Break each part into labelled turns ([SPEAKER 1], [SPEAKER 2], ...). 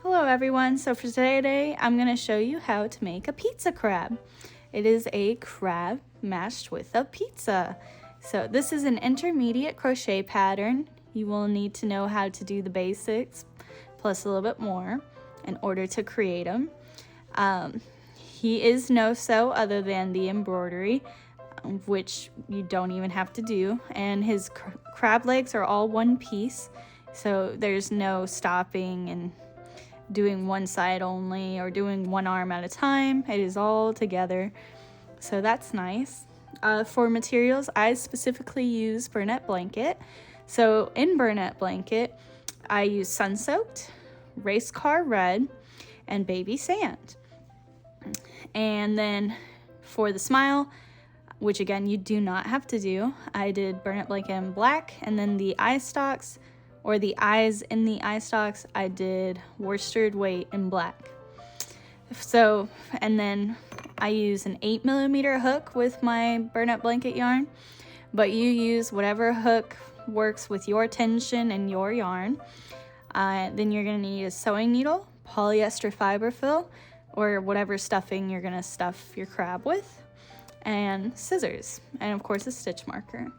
[SPEAKER 1] Hello everyone, so for today I'm going to show you how to make a pizza crab. It is a crab mashed with a pizza. So this is an intermediate crochet pattern. You will need to know how to do the basics plus a little bit more in order to create them. He is no-sew other than the embroidery, which you don't even have to do, and his crab legs are all one piece, so there's no stopping and doing one side only or doing one arm at a time. It is all together, so that's nice. For materials, I specifically use Bernat blanket. So in Bernat blanket, I use Sunsoaked, Race Car Red, and Baby Sand. And then for the smile, which again you do not have to do, I did Bernat blanket in black, and then the eye stalks, or the eyes in the eye stalks, I did worsted weight in black. So, and then I use an 8mm hook with my Bernat blanket yarn, but you use whatever hook works with your tension and your yarn. Then you're gonna need a sewing needle, polyester fiberfill, or whatever stuffing you're gonna stuff your crab with, and scissors, and of course a stitch marker.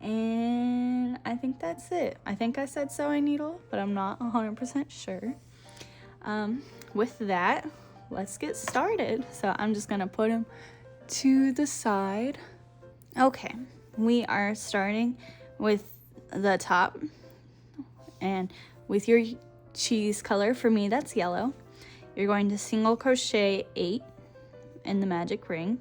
[SPEAKER 1] And I think that's it. I think I said sewing needle, but I'm not 100% sure. With that, let's get started. So I'm just gonna put them to the side. Okay, we are starting with the top, and with your cheese color, for me that's yellow, you're going to single crochet 8 in the magic ring.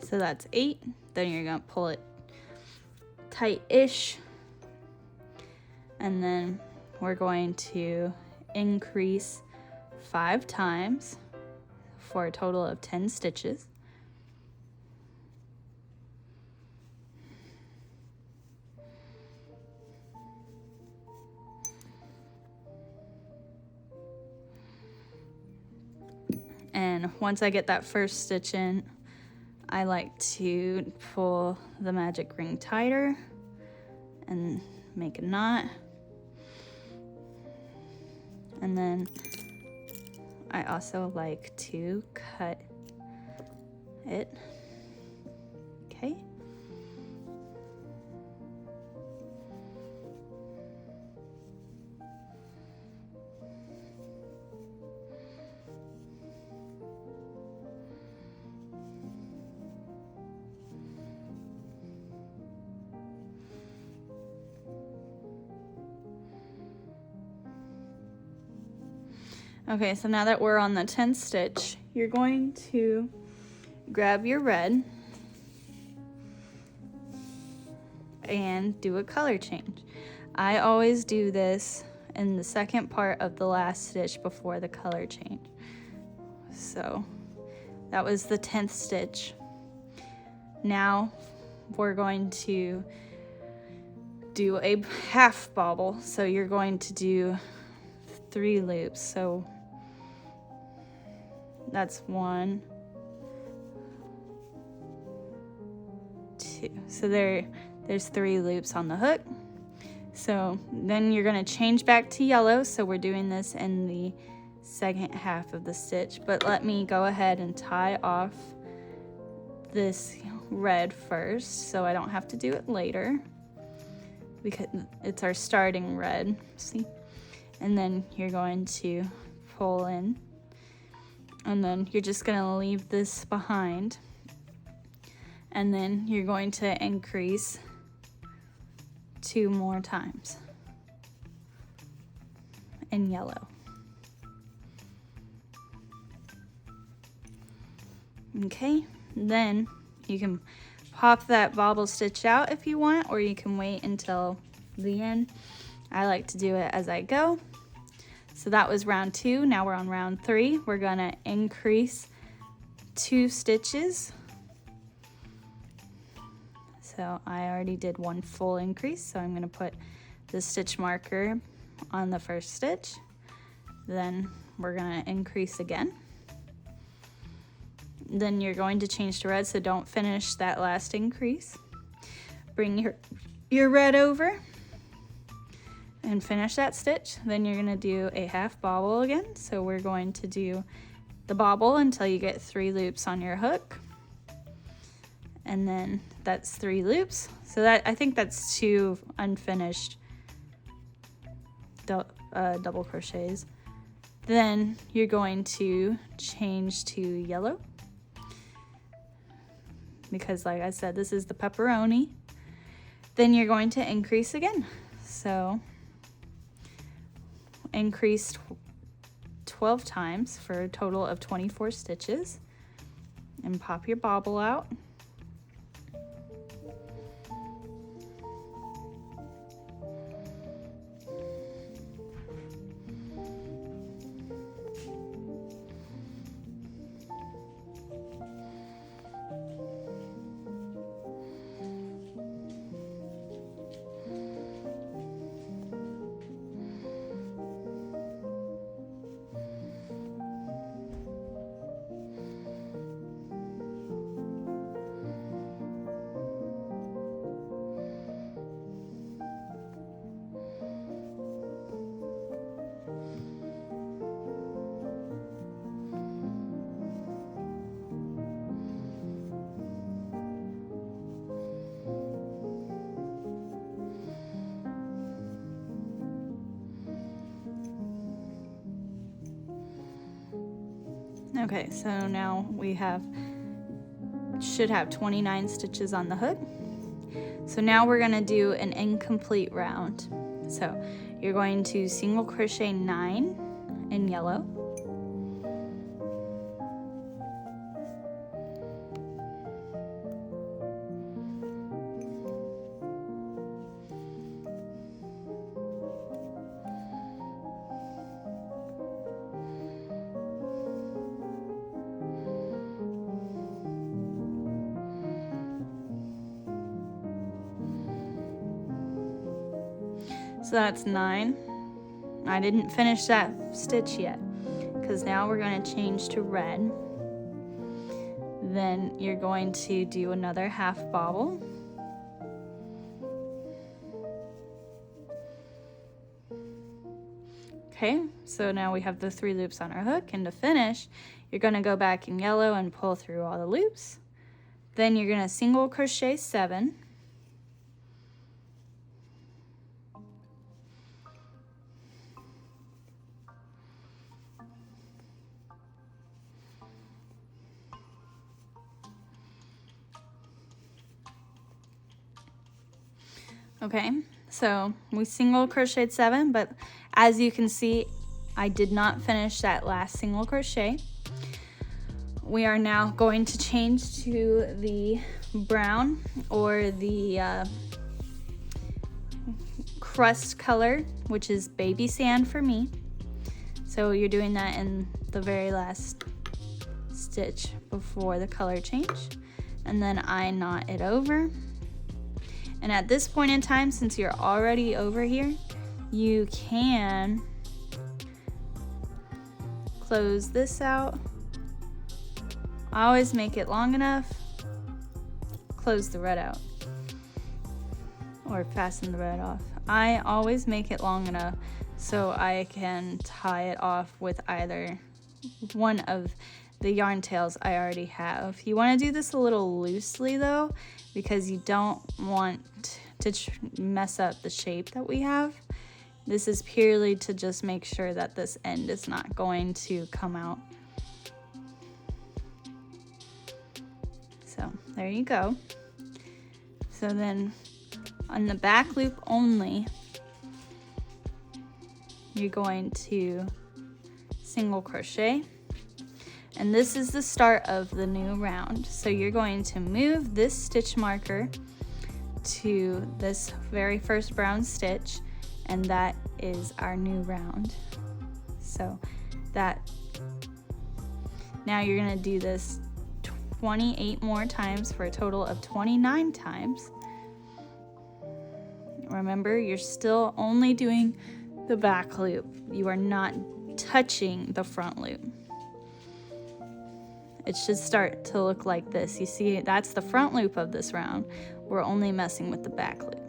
[SPEAKER 1] So that's 8. Then you're gonna pull it tight-ish, and then we're going to increase 5 times for a total of 10 stitches. And once I get that first stitch in, I like to pull the magic ring tighter and make a knot. And then I also like to cut it. Okay. Okay, so now that we're on the 10th stitch, you're going to grab your red and do a color change. I always do this in the second part of the last stitch before the color change. So that was the 10th stitch. Now we're going to do a half bobble. So you're going to do 3 loops. So that's 1, 2. So there's 3 loops on the hook. So then you're going to change back to yellow. So we're doing this in the second half of the stitch. But let me go ahead and tie off this red first, so I don't have to do it later, because it's our starting red. See? And then you're going to pull in, and then you're just going to leave this behind, and then you're going to increase 2 more times in yellow. Okay, then you can pop that bobble stitch out if you want, or you can wait until the end. I like to do it as I go. So that was round 2. Now we're on round 3. We're gonna increase 2 stitches. So I already did 1 full increase, so I'm going to put the stitch marker on the first stitch. Then we're going to increase again. Then you're going to change to red, so don't finish that last increase. Bring your red over and finish that stitch. Then you're going to do a half bobble again. So we're going to do the bobble until you get 3 loops on your hook. And then that's 3 loops. So that, I think that's 2 unfinished double crochets. Then you're going to change to yellow, because like I said, this is the pepperoni. Then you're going to increase again. So increase 12 times for a total of 24 stitches, and pop your bobble out. Okay, so now we should have 29 stitches on the hook. So now we're gonna do an incomplete round. So you're going to single crochet 9 in yellow. So that's 9. I didn't finish that stitch yet, because now we're going to change to red. Then you're going to do another half bobble. Okay, so now we have the 3 loops on our hook, and to finish, you're going to go back in yellow and pull through all the loops. Then you're going to single crochet 7. Okay, so we single crocheted 7, but as you can see, I did not finish that last single crochet. We are now going to change to the brown, or the crust color, which is baby sand for me. So you're doing that in the very last stitch before the color change, and then I knot it over. And at this point in time, since you're already over here, you can close this out. I always make it long enough, close the red out, or fasten the red off. I always make it long enough so I can tie it off with either one of the yarn tails I already have. You want to do this a little loosely though, because you don't want to mess up the shape that we have. This is purely to just make sure that this end is not going to come out. So there you go. So then on the back loop only, you're going to single crochet. And this is the start of the new round. So you're going to move this stitch marker to this very first brown stitch, and that is our new round. So that, now you're gonna do this 28 more times for a total of 29 times. Remember, you're still only doing the back loop. You are not touching the front loop. It should start to look like this. You see, that's the front loop of this round. We're only messing with the back loop.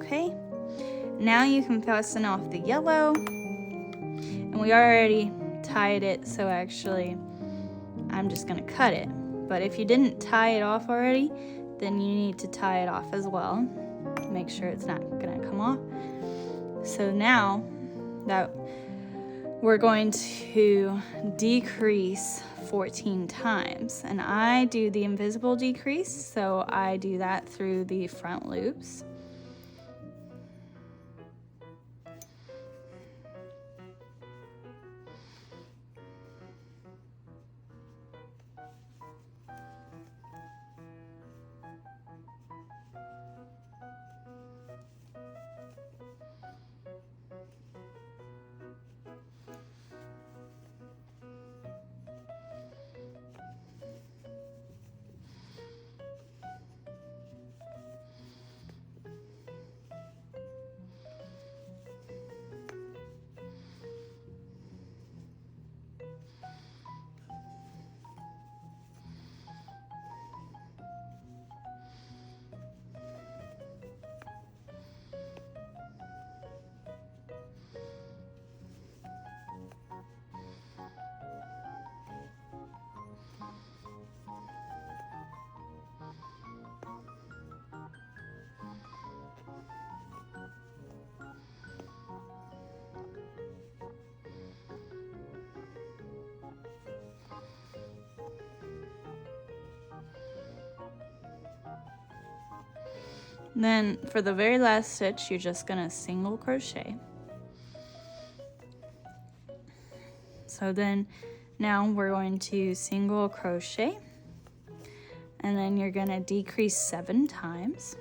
[SPEAKER 1] Okay, now you can fasten off the yellow, and we already tied it, so actually I'm just gonna cut it. But if you didn't tie it off already, then you need to tie it off as well. Make sure it's not gonna come off. So now that we're going to decrease 14 times, and I do the invisible decrease, so I do that through the front loops. Then for the very last stitch, you're just gonna single crochet. So then now we're going to single crochet, and then you're gonna decrease 7 times.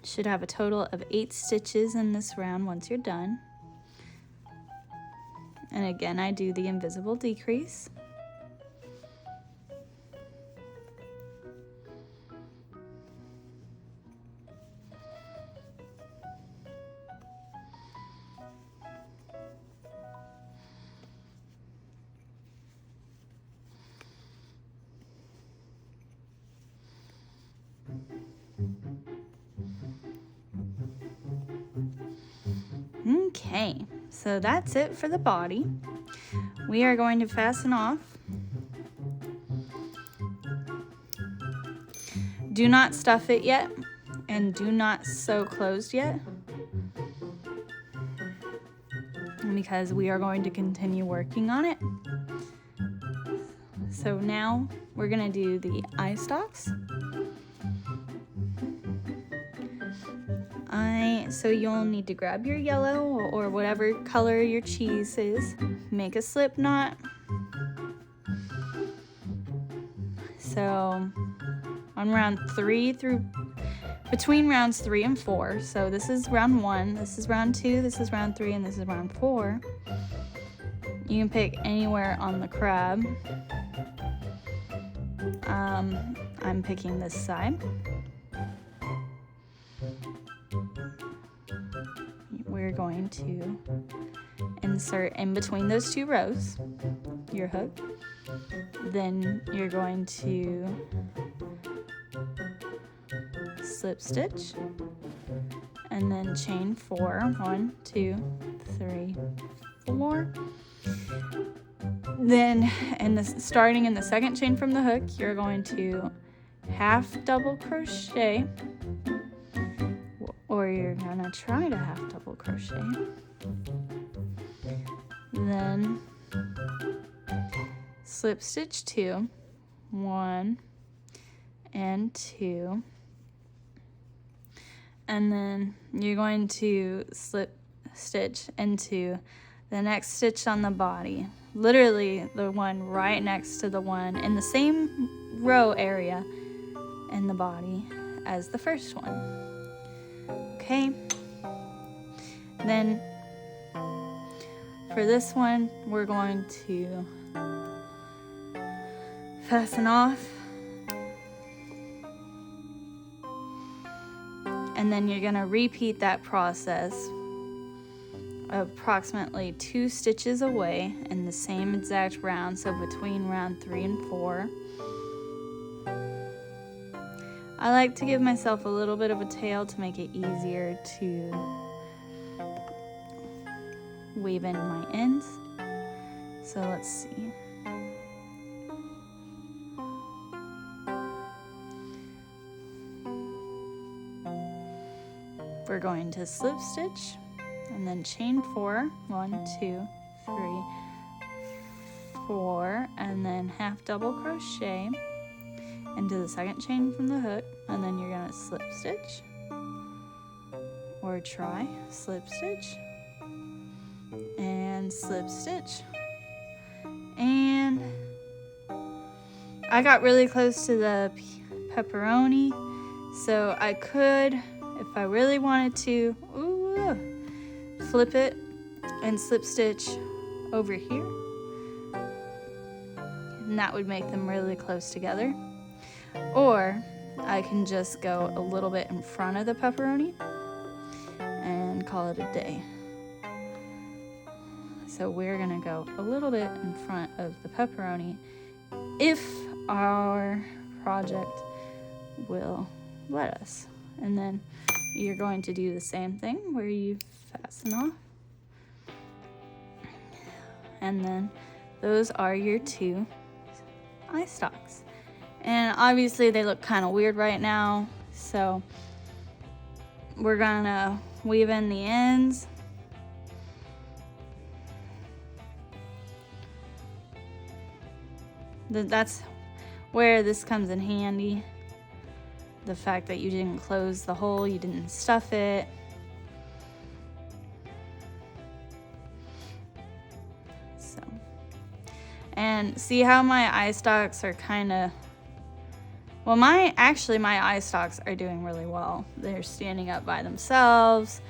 [SPEAKER 1] Should have a total of 8 stitches in this round once you're done. And again, I do the invisible decrease. Okay, so that's it for the body. We are going to fasten off. Do not stuff it yet, and do not sew closed yet, because we are going to continue working on it. So now we're gonna do the eye stalks. So you'll need to grab your yellow or whatever color your cheese is, make a slip knot. So on round 3 between rounds 3 and 4, so this is round 1, this is round 2, this is round 3, and this is round 4. You can pick anywhere on the crab. I'm picking this side. We're going to insert in between those two rows, your hook. Then you're going to slip stitch and then chain 4. 1, 2, 3, 4. Then starting in the second chain from the hook, you're going to half double crochet, or you're gonna try to half double crochet. Then slip stitch 2, 1 and 2, and then you're going to slip stitch into the next stitch on the body, literally the one right next to the one in the same row area in the body as the first one. Okay, then for this one we're going to fasten off, and then you're going to repeat that process approximately 2 stitches away in the same exact round, so between round 3 and 4. I like to give myself a little bit of a tail to make it easier to weave in my ends. So let's see. We're going to slip stitch and then chain 4, 1, 2, 3, 4, and then half double crochet into the second chain from the hook, and then you're gonna slip stitch, or try slip stitch and slip stitch. And I got really close to the pepperoni, so I could, if I really wanted to, flip it and slip stitch over here, and that would make them really close together. Or I can just go a little bit in front of the pepperoni and call it a day. So we're gonna go a little bit in front of the pepperoni if our project will let us. And then you're going to do the same thing where you fasten off. And then those are your 2 eye stalks. And obviously they look kind of weird right now, so we're gonna weave in the ends. That's where this comes in handy. The fact that you didn't close the hole, you didn't stuff it. So, and see how my eye stalks are kind of, well, my eye stalks are doing really well. They're standing up by themselves,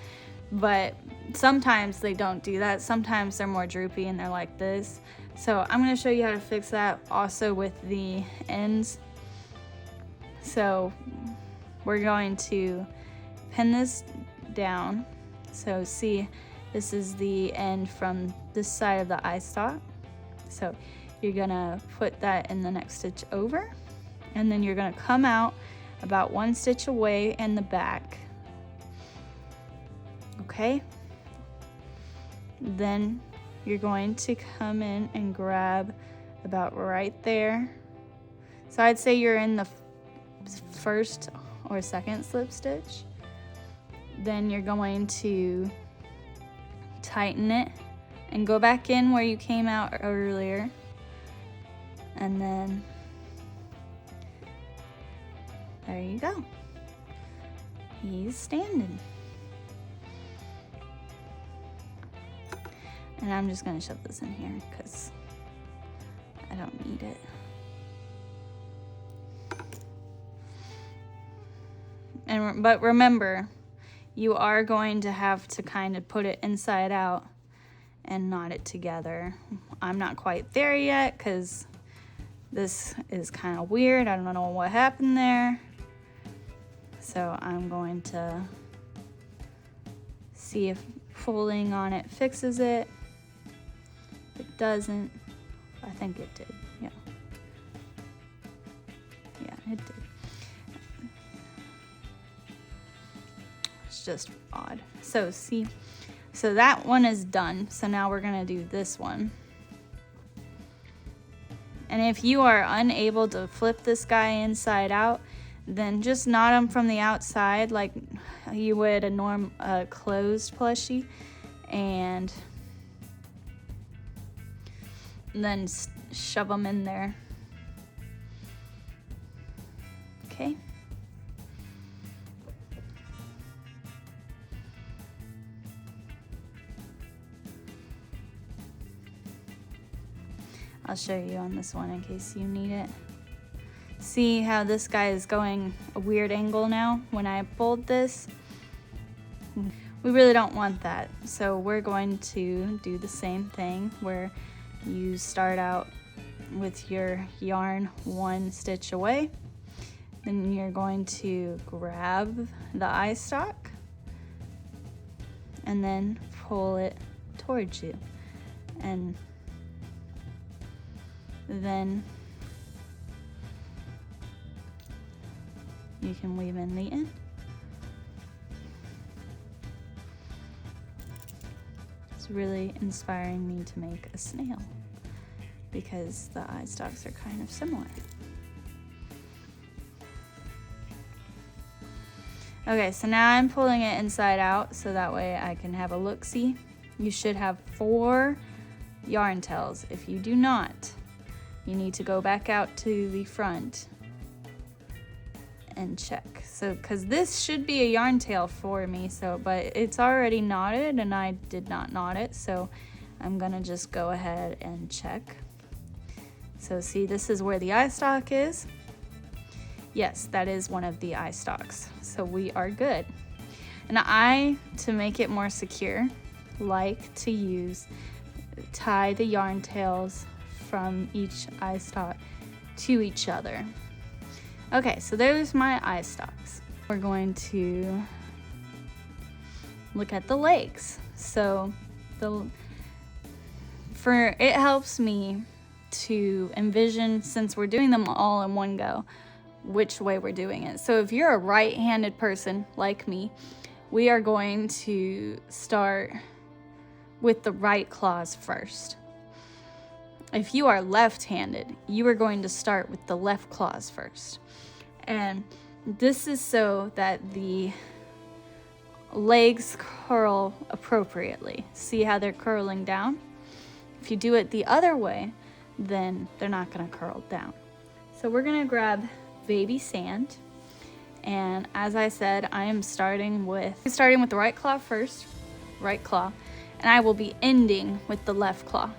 [SPEAKER 1] but sometimes they don't do that. Sometimes they're more droopy and they're like this. So I'm going to show you how to fix that also with the ends. So we're going to pin this down. So see, this is the end from this side of the eye stalk. So you're going to put that in the next stitch over. And then you're going to come out about 1 stitch away in the back. Okay? Then you're going to come in and grab about right there. So I'd say you're in the first or second slip stitch. Then you're going to tighten it and go back in where you came out earlier. And then there you go. He's standing. And I'm just gonna shove this in here because I don't need it. But remember, you are going to have to kind of put it inside out and knot it together. I'm not quite there yet because this is kind of weird. I don't know what happened there. So I'm going to see if pulling on it fixes it. doesn't. I think it did. Yeah. Yeah, it did. It's just odd. So see, so that one is done. So now we're gonna do this one. And if you are unable to flip this guy inside out, then just knot him from the outside like you would a closed plushie, and then shove them in there. Okay. I'll show you on this one in case you need it. See how this guy is going a weird angle now when I pulled this? We really don't want that. So we're going to do the same thing where you start out with your yarn 1 stitch away. Then you're going to grab the eye stalk and then pull it towards you. And then you can weave in the end. It's really inspiring me to make a snail because the eye stalks are kind of similar. Okay, so now I'm pulling it inside out so that way I can have a look-see. You should have 4 yarn tails. If you do not, you need to go back out to the front and check. So, because this should be a yarn tail for me, so, but it's already knotted and I did not knot it, so I'm gonna just go ahead and check. So see, this is where the eye stalk is. Yes, that is one of the eye stalks, so we are good. And I, to make it more secure, like to tie the yarn tails from each eye stalk to each other. Okay, so there's my eye stalks. We're going to look at the legs. So it helps me to envision, since we're doing them all in one go, which way we're doing it. So if you're a right-handed person like me, we are going to start with the right claws first. If you are left-handed, you are going to start with the left claws first. And this is so that the legs curl appropriately. See how they're curling down? If you do it the other way, then they're not gonna curl down. So we're gonna grab baby sand. And as I said, I am starting with the right claw first, right claw, and I will be ending with the left claw.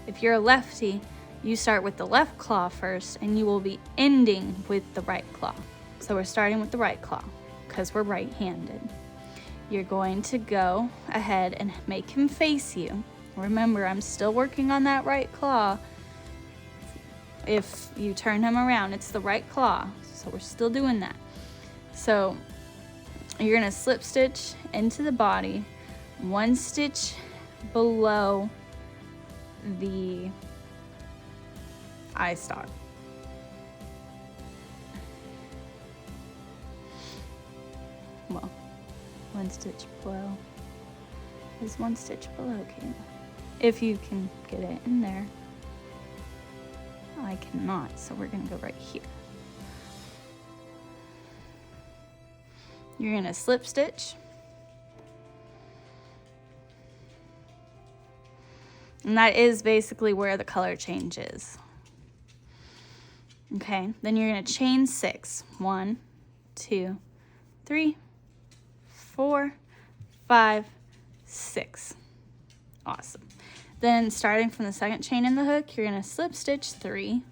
[SPEAKER 1] If you're a lefty, you start with the left claw first and you will be ending with the right claw. So we're starting with the right claw because we're right-handed. You're going to go ahead and make him face you. Remember, I'm still working on that right claw. If you turn him around, it's the right claw. So we're still doing that. So you're gonna slip stitch into the body, 1 stitch below the eye stalk. Well, 1 stitch below is 1 stitch below, Kayla. If you can get it in there. I cannot, so we're gonna go right here. You're gonna slip stitch. And that is basically where the color change is. Okay, then you're gonna chain 6. 1, 2, 3, 4, 5, 6. Awesome. Then starting from the second chain in the hook, you're gonna slip stitch 3,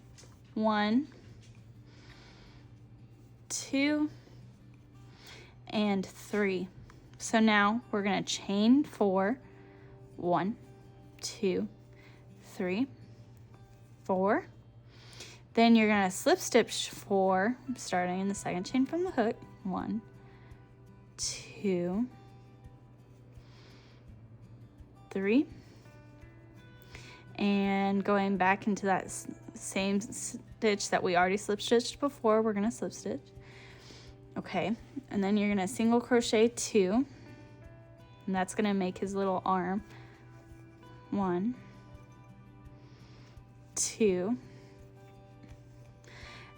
[SPEAKER 1] 1, 2, and 3. So now we're gonna chain 4, 1, 2, 3, 4. Then you're gonna slip stitch 4, starting in the second chain from the hook, 1, 2, 3. and going back into that same stitch that we already slip stitched before, we're gonna slip stitch. Okay, and then you're gonna single crochet 2, and that's gonna make his little arm. 1, 2.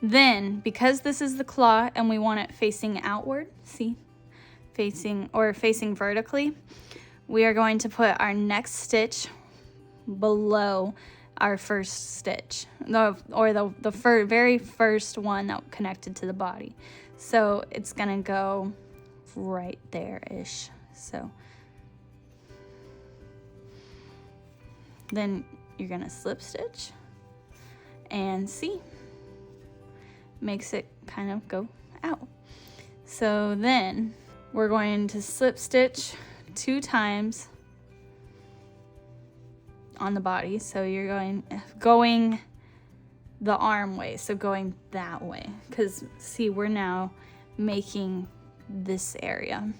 [SPEAKER 1] Then, because this is the claw and we want it facing outward, see, facing vertically, we are going to put our next stitch below our first stitch, the very first one that connected to the body. So it's gonna go right there-ish. So then you're gonna slip stitch and see, makes it kind of go out. So then we're going to slip stitch 2 times on the body. So you're going the arm way, so going that way, because see, we're now making this area.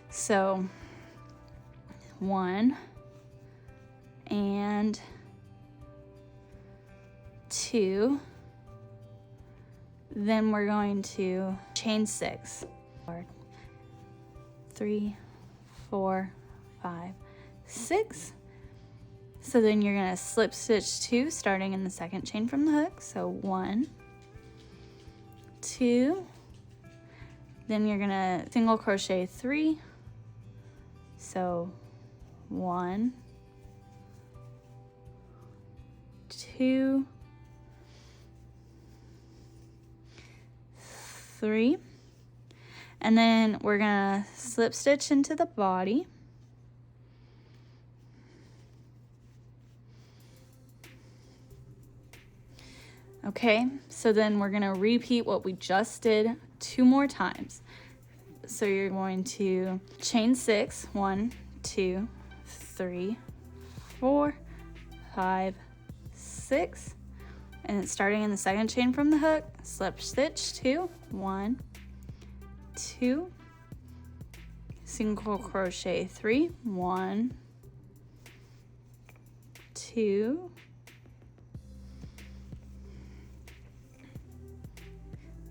[SPEAKER 1] So 1 and 2. Then we're going to chain 6. 3, 4, 5, 6. So then you're gonna slip stitch 2, starting in the second chain from the hook. So 1, 2. Then you're gonna single crochet 3. So 1, 2, 3. And then we're gonna slip stitch into the body. Okay, so then we're gonna repeat what we just did 2 more times. So you're going to chain 6, 1, 2, 3, 4, 5, 6. And starting in the second chain from the hook, slip stitch 2, 1, 2, single crochet 3, 1, 2,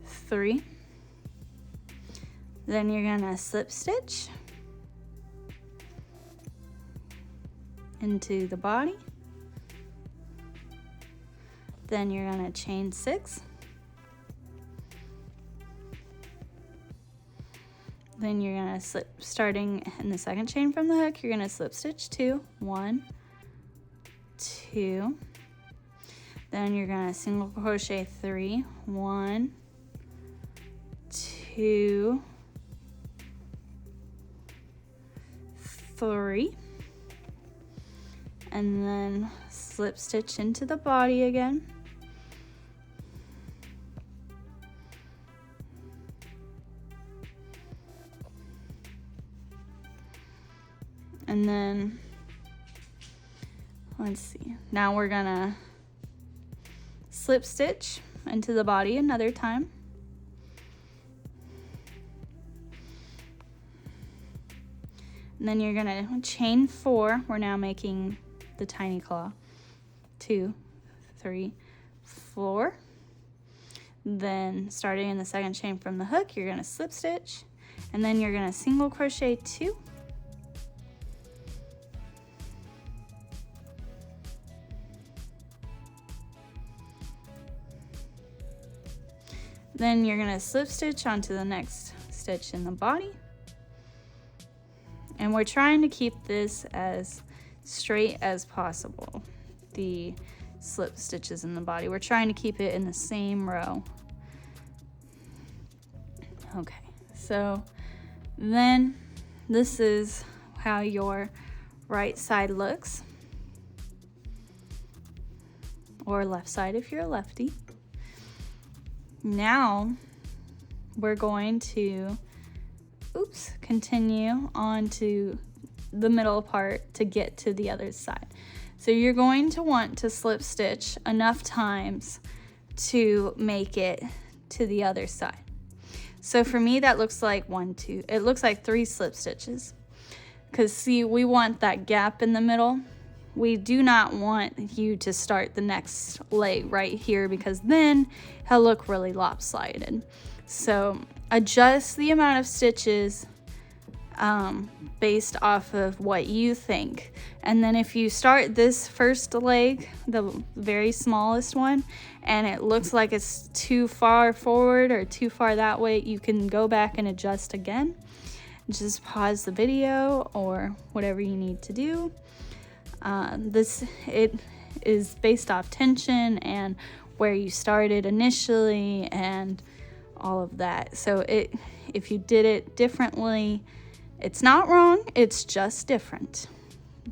[SPEAKER 1] 3. Then you're gonna slip stitch into the body. Then you're gonna chain 6. Then you're gonna slip, starting in the second chain from the hook, you're gonna slip stitch 2, 1, 2. Then you're gonna single crochet 3, 1, 2, 3. And then slip stitch into the body again. And then, let's see, now we're gonna slip stitch into the body another time. And then you're gonna chain 4. We're now making the tiny claw. 2, 3, 4. Then starting in the second chain from the hook, you're gonna slip stitch, and then you're gonna single crochet 2. Then you're gonna slip stitch onto the next stitch in the body. And we're trying to keep this as straight as possible, the slip stitches in the body. We're trying to keep it in the same row. Okay, so then this is how your right side looks, or left side if you're a lefty. Now we're going to continue on to the middle part to get to the other side. So you're going to want to slip stitch enough times to make it to the other side. So for me, that looks like 1, 2, it looks like 3 slip stitches. Because see, we want that gap in the middle we do not want you to start the next leg right here, because then it'll look really lopsided. So adjust the amount of stitches based off of what you think. And then if you start this first leg, the very smallest one, and it looks like it's too far forward or too far that way, you can go back and adjust again. Just pause the video or whatever you need to do. It is based off tension and where you started initially and all of that. So if you did it differently, it's not wrong, it's just different,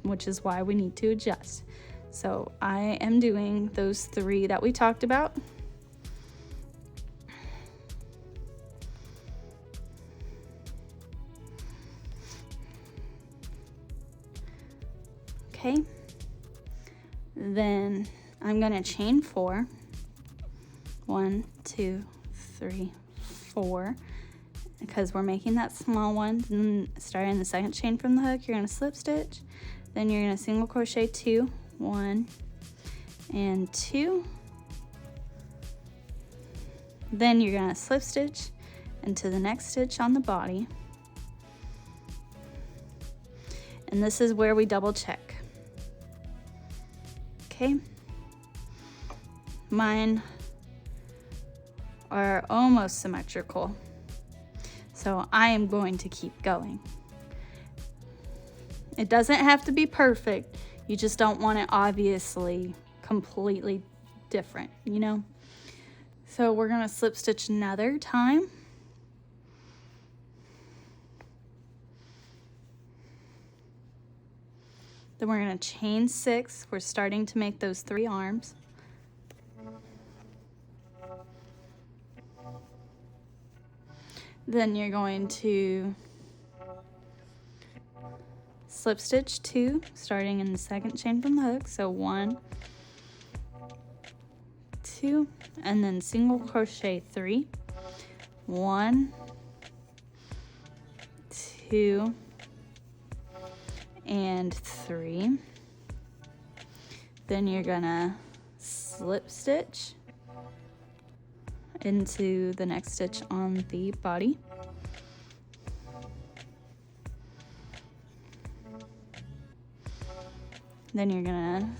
[SPEAKER 1] which is why we need to adjust. So I am doing those 3 that we talked about. Okay, then I'm gonna chain 4. 1, 2, 3, 4. Because we're making that small one. Then starting the second chain from the hook, you're going to slip stitch, then you're going to single crochet 2, 1 and 2, then you're going to slip stitch into the next stitch on the body, and this is where we double check. Okay, mine are almost symmetrical. So I am going to keep going. It doesn't have to be perfect. You just don't want it obviously completely different, you know? So we're gonna slip stitch another time. Then we're gonna chain 6. We're starting to make those 3 arms. Then you're going to slip stitch 2, starting in the second chain from the hook. So 1, 2, and then single crochet 3, 1, 2, and 3. Then you're gonna slip stitch into the next stitch on the body. Then you're gonna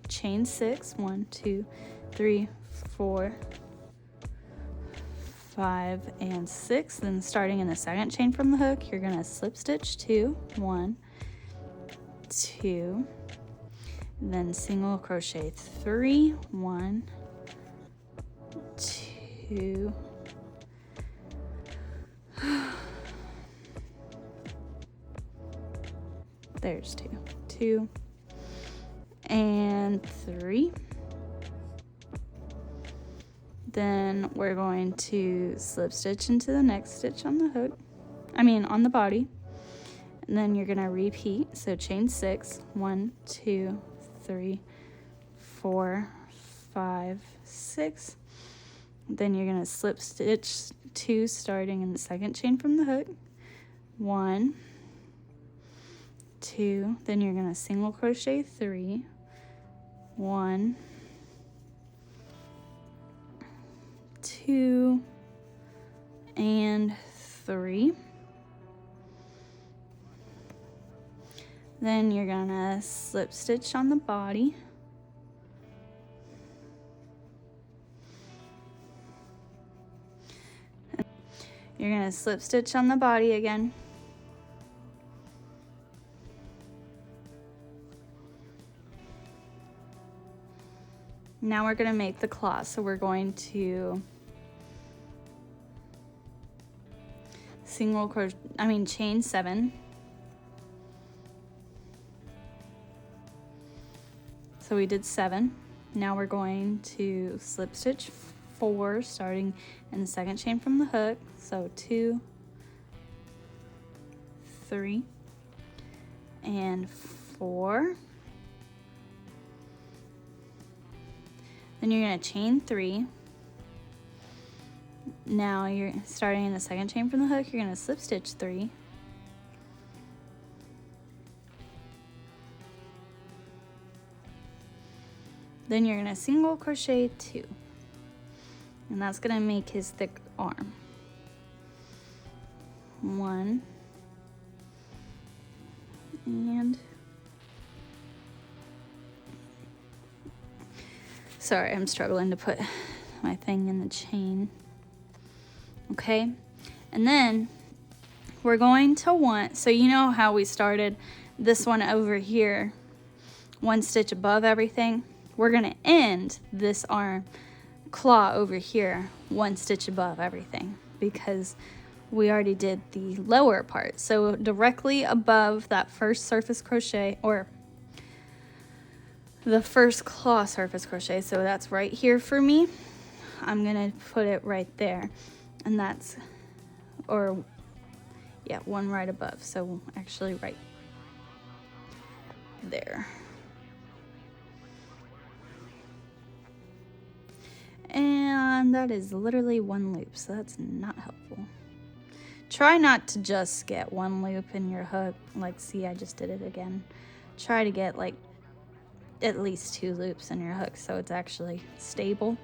[SPEAKER 1] chain 6, 1, 2, 3, 4, 5, and 6. Then starting in the second chain from the hook, you're gonna slip stitch 2, 1, 2, then single crochet 3, 1, 2, there's 2, 2, and 3. Then we're going to slip stitch into the next stitch on the hook, on the body, and then you're gonna repeat. So chain 6, 1, 2, 3, 4, 5, 6. Then you're gonna slip stitch 2, starting in the second chain from the hook, 1, 2, then you're gonna single crochet 3, 1, 2, and 3. Then you're gonna slip stitch on the body, you're gonna slip stitch on the body again, now we're gonna make the claw. So we're going to chain 7. So we did 7. Now we're going to slip stitch 4, starting in the second chain from the hook. So 2, 3, and 4. Then you're going to chain 3. Now you're starting in the second chain from the hook, you're going to slip stitch 3. Then you're gonna single crochet 2, and that's gonna make his thick arm. 1 and sorry, I'm struggling to put my thing in the chain. Okay, and then we're going to want, so you know how we started this one over here, 1 stitch above everything? We're gonna end this arm claw over here 1 stitch above everything because we already did the lower part. So directly above that first surface crochet, or the first claw surface crochet, so that's right here for me, I'm gonna put it right there, and that's, or yeah, 1 right above, so actually right there. And that is literally 1 loop, so that's not helpful. Try not to just get 1 loop in your hook. Like, see, I just did it again. Try to get like at least 2 loops in your hook so it's actually stable.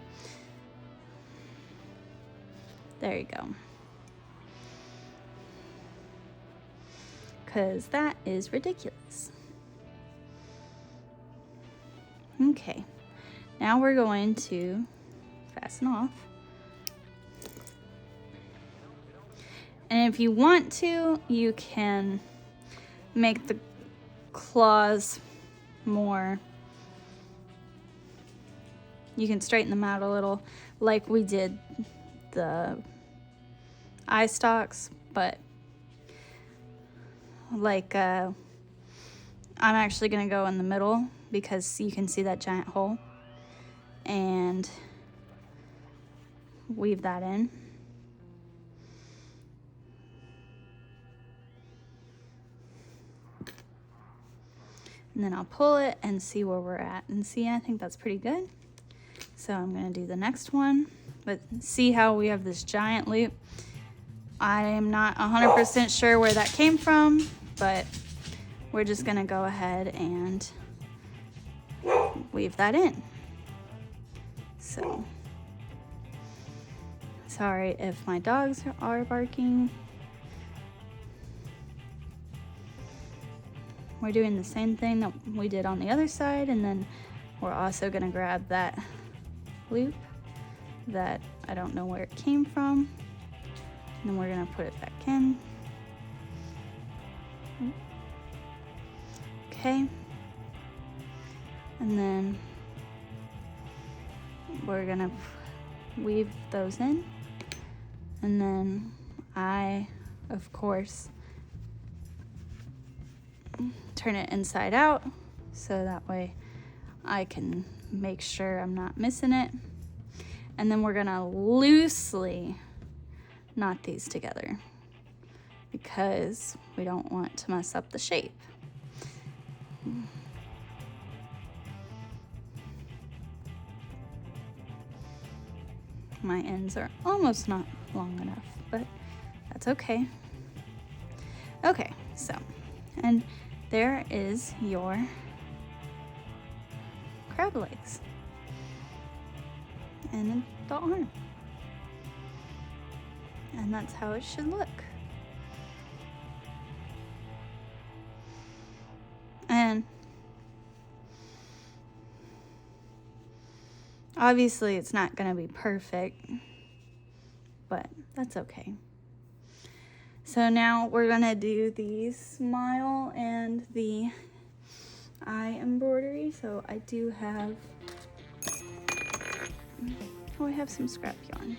[SPEAKER 1] There you go. Because that is ridiculous. Okay, now we're going to fasten off. And if you want to, you can make the claws more, you can straighten them out a little like we did the eye stalks, but like I'm actually gonna go in the middle because you can see that giant hole, and weave that in. And then I'll pull it and see where we're at. And see, I think that's pretty good. So I'm gonna do the next one, but see how we have this giant loop? I am not 100% sure where that came from, but we're just gonna go ahead and weave that in. So, sorry if my dogs are barking. We're doing the same thing that we did on the other side, and then we're also gonna grab that loop that I don't know where it came from, and then we're gonna put it back in. Okay, and then we're gonna weave those in, and then I, of course, turn it inside out so that way I can make sure I'm not missing it. And then we're gonna loosely knot these together because we don't want to mess up the shape. My ends are almost not long enough, but that's okay. Okay, so, and there is your crab legs and the arm. And that's how it should look. And obviously it's not gonna be perfect, but that's okay. So now we're gonna do the smile and the eye embroidery. So I do have, oh, I have some scrap yarn.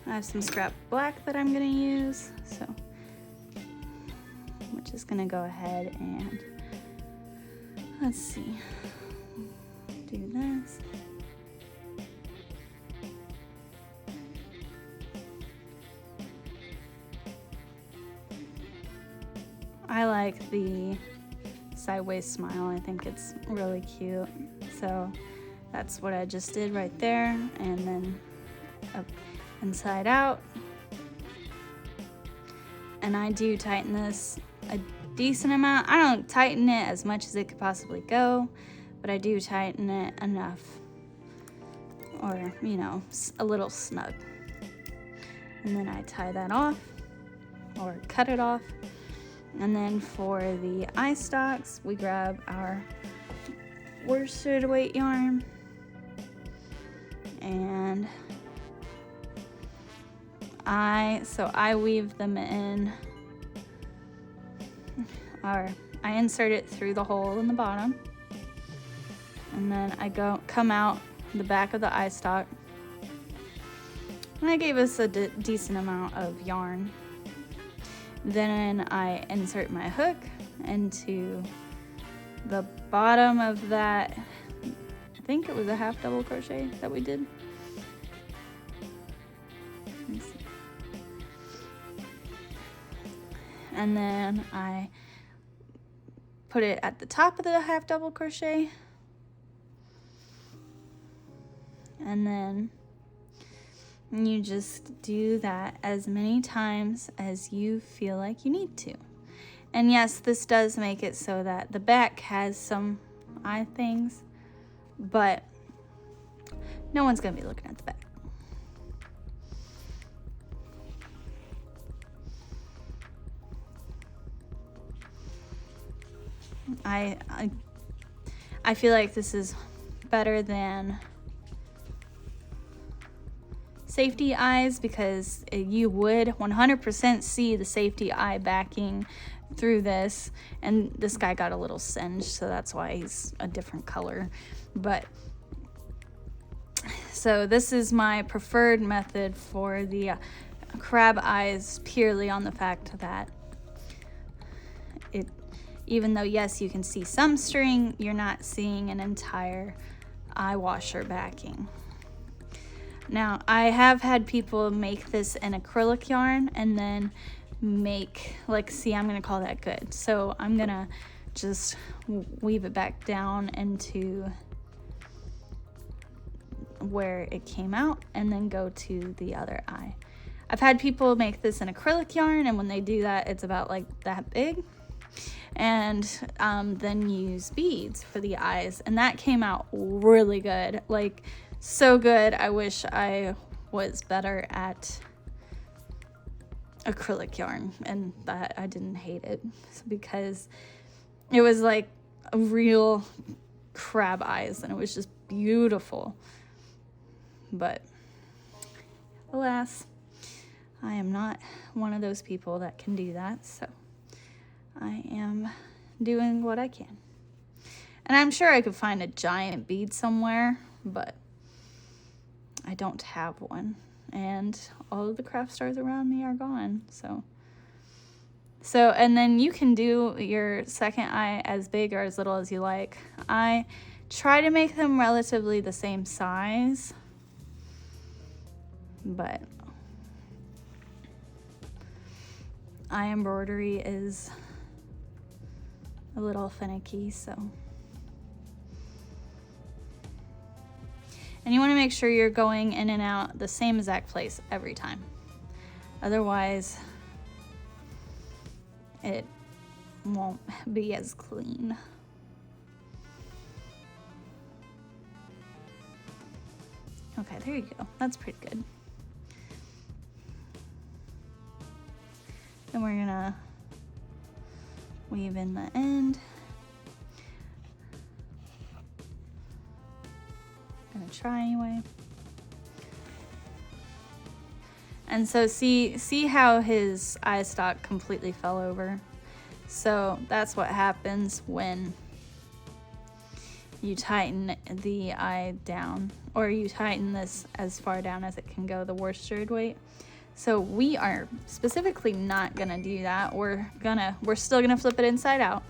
[SPEAKER 1] I have some scrap black that I'm gonna use, so we're just gonna go ahead and, let's see, do this. I like the sideways smile. I think it's really cute. So that's what I just did right there, and then up inside out. And I do tighten this a decent amount. I don't tighten it as much as it could possibly go, but I do tighten it enough, or you know, a little snug. And then I tie that off or cut it off. And then for the eye stalks, we grab our worsted weight yarn and I weave them in, or I insert it through the hole in the bottom, and then I come out the back of the eye stalk, and I gave us a decent amount of yarn. Then I insert my hook into the bottom of that. I think it was a half double crochet that we did. And then I put it at the top of the half double crochet, and then you just do that as many times as you feel like you need to. And yes, this does make it so that the back has some eye things, but no one's gonna be looking at the back. I feel like this is better than safety eyes, because you would 100% see the safety eye backing through this, and this guy got a little singed, so that's why he's a different color. But so this is my preferred method for the crab eyes, purely on the fact that even though yes, you can see some string, you're not seeing an entire eye washer backing. Now, I have had people make this in acrylic yarn and then make, like, see, I'm gonna call that good. So I'm gonna just weave it back down into where it came out and then go to the other eye. I've had people make this in acrylic yarn, and when they do that, it's about like that big. And then use beads for the eyes, and that came out really good, like so good. I wish I was better at acrylic yarn and that I didn't hate it, because it was like a real crab eyes and it was just beautiful. But alas, I am not one of those people that can do that, so I am doing what I can. And I'm sure I could find a giant bead somewhere, but I don't have one. And all of the craft stores around me are gone, so and then you can do your second eye as big or as little as you like. I try to make them relatively the same size, but eye embroidery is a little finicky, so. And you want to make sure you're going in and out the same exact place every time. Otherwise, it won't be as clean. Okay, there you go. That's pretty good. Then we're gonna weave in the end. Gonna try anyway. And so see how his eye stalk completely fell over. So that's what happens when you tighten the eye down, or you tighten this as far down as it can go, the worsted weight. So we are specifically not gonna do that. We're still gonna flip it inside out,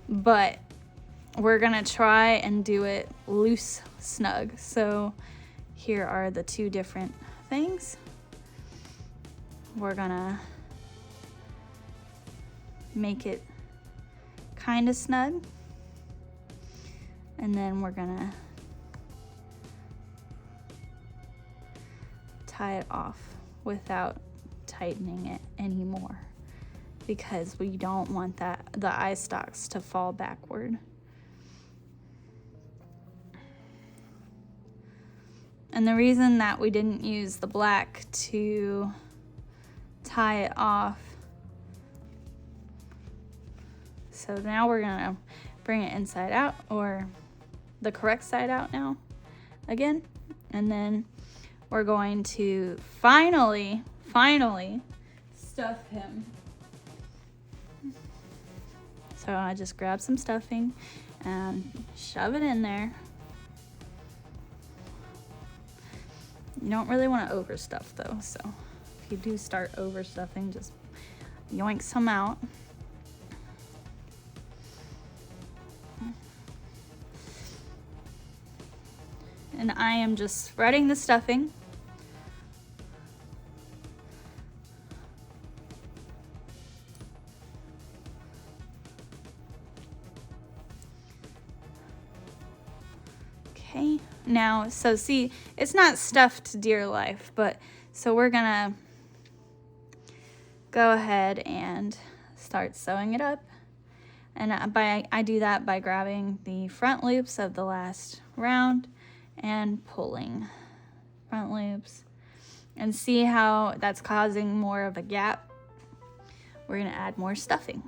[SPEAKER 1] but we're gonna try and do it loose snug. So here are the two different things. We're gonna make it kind of snug, and then we're gonna tie it off without tightening it anymore, because we don't want the eye stalks to fall backward. And the reason that we didn't use the black to tie it off, so now we're gonna bring it inside out, or the correct side out now again, and then we're going to finally stuff him. So I just grab some stuffing and shove it in there. You don't really want to overstuff though, so if you do start overstuffing, just yoink some out. And I am just spreading the stuffing. Okay, now, so see, it's not stuffed to dear life, but so we're gonna go ahead and start sewing it up. And I do that by grabbing the front loops of the last round and pulling front loops, and see how that's causing more of a gap. We're gonna add more stuffing.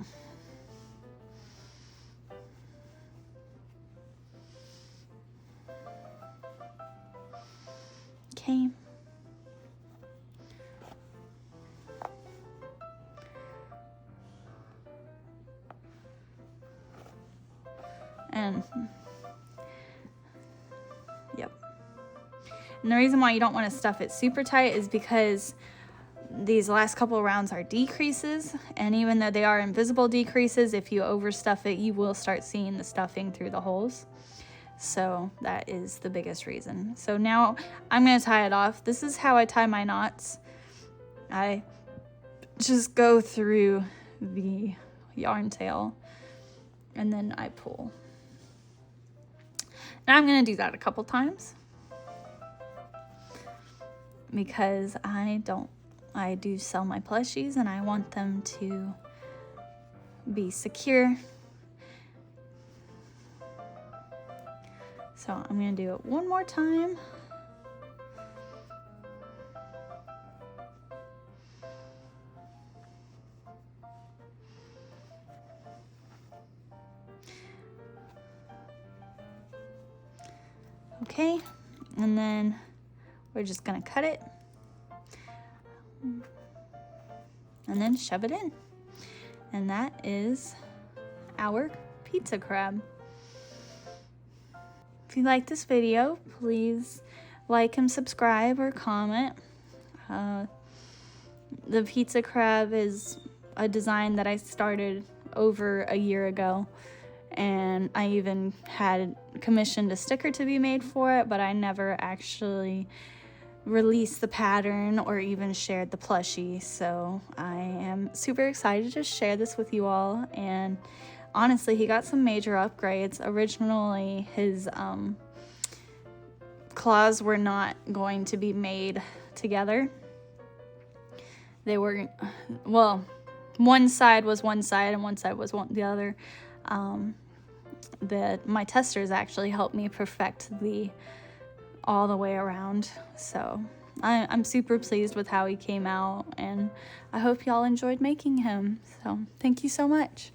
[SPEAKER 1] Okay. And yep. And the reason why you don't want to stuff it super tight is because these last couple of rounds are decreases, and even though they are invisible decreases, if you overstuff it, you will start seeing the stuffing through the holes. So that is the biggest reason. So now I'm going to tie it off. This is how I tie my knots. I just go through the yarn tail and then I pull. Now I'm going to do that a couple times because I do sell my plushies and I want them to be secure. So I'm going to do it one more time. Okay, and then we're just going to cut it and then shove it in. And that is our pizza crab. If you like this video, please like and subscribe or comment. The pizza crab is a design that I started over a year ago, and I even had commissioned a sticker to be made for it, but I never actually released the pattern or even shared the plushie. So I am super excited to share this with you all. And honestly, he got some major upgrades. Originally, his claws were not going to be made together. They were, well, one side was one side and one side was the other. My testers actually helped me perfect all the way around. So I'm super pleased with how he came out, and I hope y'all enjoyed making him. So thank you so much.